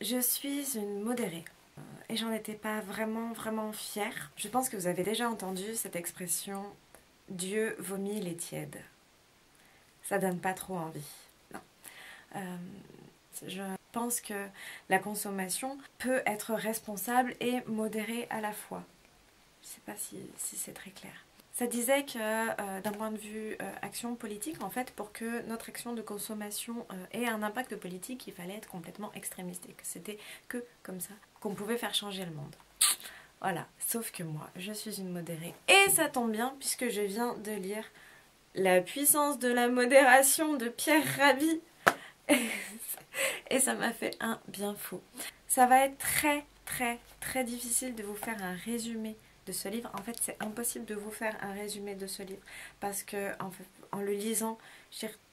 Je suis une modérée et j'en étais pas vraiment fière. Je pense que vous avez déjà entendu cette expression « Dieu vomit les tièdes ». Ça donne pas trop envie. Non. Je pense que la consommation peut être responsable et modérée à la fois. Je sais pas si c'est très clair. Ça disait que d'un point de vue action politique, en fait, pour que notre action de consommation ait un impact politique, il fallait être complètement extrémiste et que c'était que comme ça qu'on pouvait faire changer le monde. Voilà, sauf que moi, je suis une modérée. Et ça tombe bien puisque je viens de lire La puissance de la modération de Pierre Rabhi. Et ça m'a fait un bien fou. Ça va être très difficile de vous faire un résumé de ce livre. En fait, c'est impossible de vous faire un résumé de ce livre parce que en le lisant,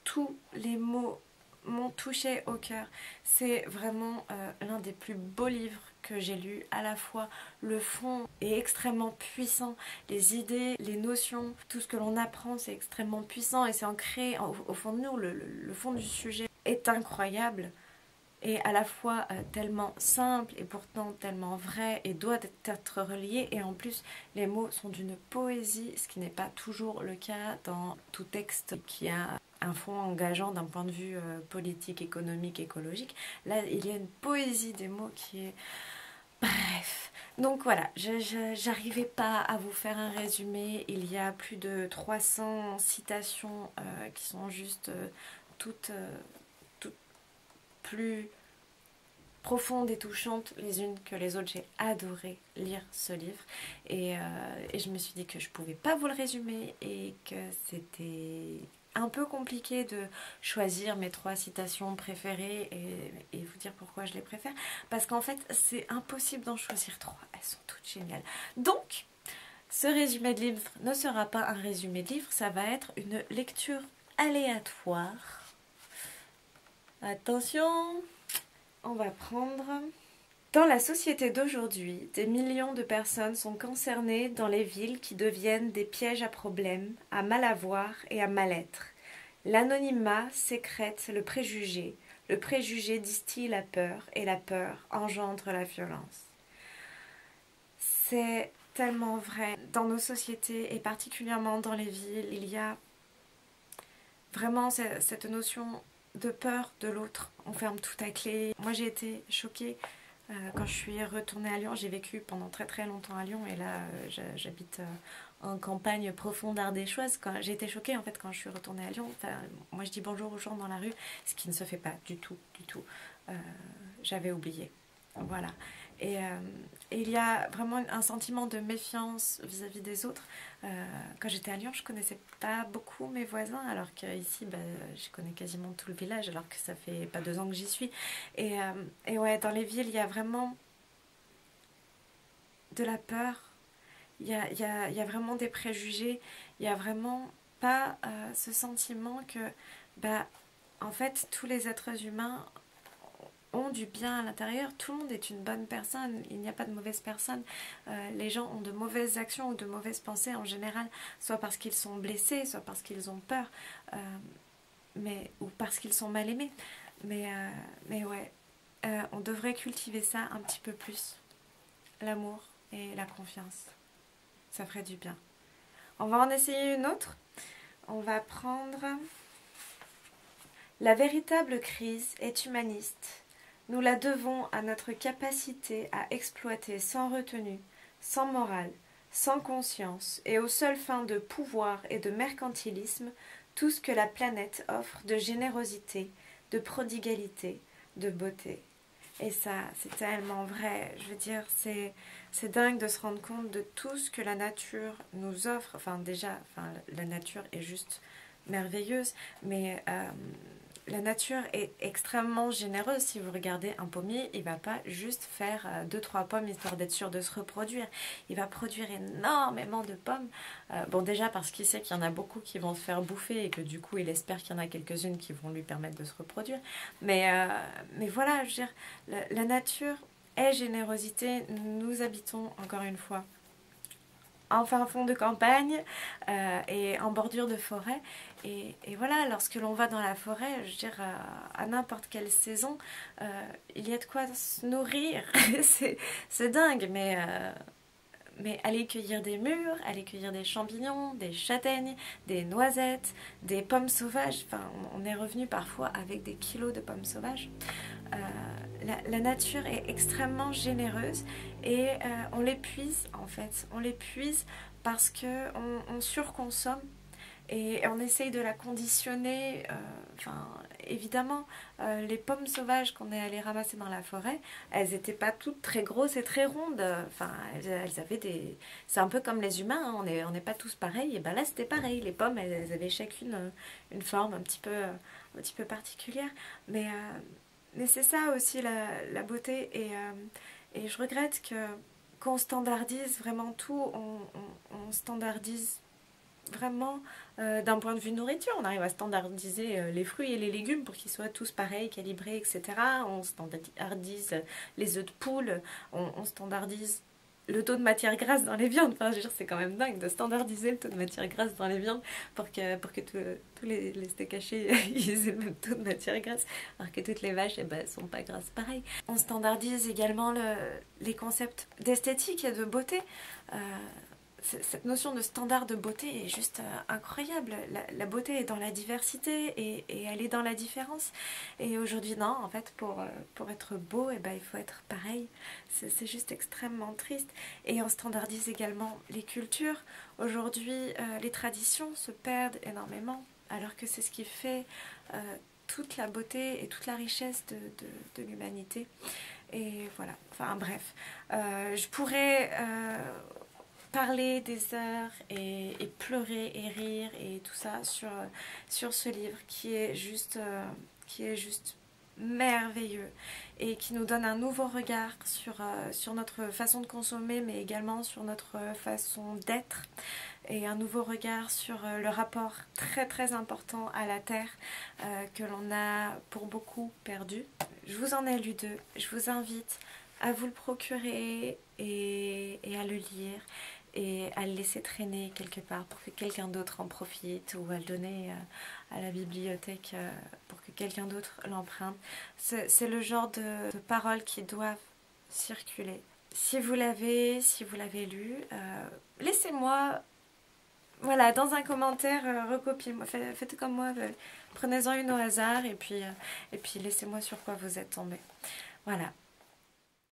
tous les mots m'ont touché au cœur. C'est vraiment l'un des plus beaux livres que j'ai lu. À la fois, le fond est extrêmement puissant, les idées, les notions, tout ce que l'on apprend, c'est extrêmement puissant et c'est ancré au fond de nous. Le fond du sujet est incroyable. Et à la fois tellement simple et pourtant tellement vrai et doit être relié. Et en plus, les mots sont d'une poésie, ce qui n'est pas toujours le cas dans tout texte qui a un fond engageant d'un point de vue politique, économique, écologique. Là, il y a une poésie des mots qui est... Bref. Donc voilà, j'arrivais pas à vous faire un résumé. Il y a plus de 300 citations qui sont juste toutes plus profondes et touchantes les unes que les autres. J'ai adoré lire ce livre et je me suis dit que je pouvais pas vous le résumer et que c'était un peu compliqué de choisir mes 3 citations préférées et vous dire pourquoi je les préfère, parce qu'en fait c'est impossible d'en choisir 3, elles sont toutes géniales. Donc ce résumé de livre ne sera pas un résumé de livre, ça va être une lecture aléatoire. Attention, on va prendre... Dans la société d'aujourd'hui, des millions de personnes sont concernées dans les villes qui deviennent des pièges à problèmes, à mal avoir et à mal-être. L'anonymat sécrète le préjugé distille la peur et la peur engendre la violence. C'est tellement vrai. Dans nos sociétés et particulièrement dans les villes, il y a vraiment cette notion de peur de l'autre. On ferme tout à clé. Moi j'ai été choquée quand je suis retournée à Lyon. J'ai vécu pendant très longtemps à Lyon et là j'habite en campagne profonde ardéchoise. J'ai été choquée en fait quand je suis retournée à Lyon. Enfin, moi je dis bonjour aux gens dans la rue, ce qui ne se fait pas du tout. J'avais oublié. Voilà. Et il y a vraiment un sentiment de méfiance vis-à-vis des autres. Quand j'étais à Lyon, je connaissais pas beaucoup mes voisins, alors qu'ici, je connais quasiment tout le village, alors que ça fait pas 2 ans que j'y suis. Et ouais, dans les villes, il y a vraiment de la peur. Il y a vraiment des préjugés. Il y a vraiment pas ce sentiment que, en fait, tous les êtres humains ont du bien à l'intérieur, tout le monde est une bonne personne, il n'y a pas de mauvaise personne. Les gens ont de mauvaises actions ou de mauvaises pensées en général, soit parce qu'ils sont blessés, soit parce qu'ils ont peur, ou parce qu'ils sont mal aimés. Mais ouais, on devrait cultiver ça un petit peu plus, l'amour et la confiance. Ça ferait du bien. On va en essayer une autre. On va prendre... La véritable crise est humaniste. Nous la devons à notre capacité à exploiter sans retenue, sans morale, sans conscience et aux seules fins de pouvoir et de mercantilisme tout ce que la planète offre de générosité, de prodigalité, de beauté. Et ça, c'est tellement vrai. Je veux dire, c'est dingue de se rendre compte de tout ce que la nature nous offre. Enfin, déjà, la nature est juste merveilleuse, mais... la nature est extrêmement généreuse. Si vous regardez un pommier, il ne va pas juste faire 2-3 pommes histoire d'être sûr de se reproduire. Il va produire énormément de pommes. Bon, déjà parce qu'il sait qu'il y en a beaucoup qui vont se faire bouffer et que du coup, il espère qu'il y en a quelques-unes qui vont lui permettre de se reproduire. Mais voilà, je veux dire, la nature est générosité. Nous habitons, encore une fois, en fin fond de campagne et en bordure de forêt. Et voilà, lorsque l'on va dans la forêt, je veux dire, à n'importe quelle saison, il y a de quoi se nourrir. C'est dingue, mais aller cueillir des mûres, aller cueillir des champignons, des châtaignes, des noisettes, des pommes sauvages. Enfin, on est revenu parfois avec des kilos de pommes sauvages. La nature est extrêmement généreuse et on l'épuise en fait. On l'épuise parce qu'on surconsomme et on essaye de la conditionner. Enfin, évidemment, les pommes sauvages qu'on est allé ramasser dans la forêt, elles n'étaient pas toutes très grosses et très rondes. Enfin, elles avaient des... C'est un peu comme les humains, hein. On n'est pas tous pareils. Et ben là, c'était pareil. Les pommes, elles avaient chacune une forme un petit peu particulière. Mais c'est ça aussi la beauté. Et je regrette qu'on standardise vraiment tout. On standardise vraiment d'un point de vue nourriture. On arrive à standardiser les fruits et les légumes pour qu'ils soient tous pareils, calibrés, etc. On standardise les œufs de poule, on standardise le taux de matière grasse dans les viandes. Enfin, je veux dire, c'est quand même dingue de standardiser le taux de matière grasse dans les viandes pour que tous les steaks hachés ils aient le même taux de matière grasse, alors que toutes les vaches, eh ben, elles sont pas grasses pareil. On standardise également les concepts d'esthétique et de beauté. Cette notion de standard de beauté est juste incroyable. La beauté est dans la diversité et elle est dans la différence. Et aujourd'hui, non, en fait, pour être beau, eh ben, il faut être pareil. C'est juste extrêmement triste. Et on standardise également les cultures. Aujourd'hui, les traditions se perdent énormément, alors que c'est ce qui fait toute la beauté et toute la richesse de l'humanité. Et voilà, enfin bref. Je pourrais... parler des heures et pleurer et rire et tout ça sur ce livre qui est juste merveilleux et qui nous donne un nouveau regard sur notre façon de consommer, mais également sur notre façon d'être, et un nouveau regard sur le rapport très très important à la terre que l'on a pour beaucoup perdu. Je vous en ai lu deux, je vous invite à vous le procurer et à le lire et à le laisser traîner quelque part pour que quelqu'un d'autre en profite, ou à le donner à la bibliothèque pour que quelqu'un d'autre l'emprunte. C'est le genre de paroles qui doivent circuler. Si vous l'avez lu, laissez-moi, voilà, dans un commentaire, recopiez-moi, faites comme moi, prenez-en une au hasard et puis laissez-moi sur quoi vous êtes tombé. Voilà.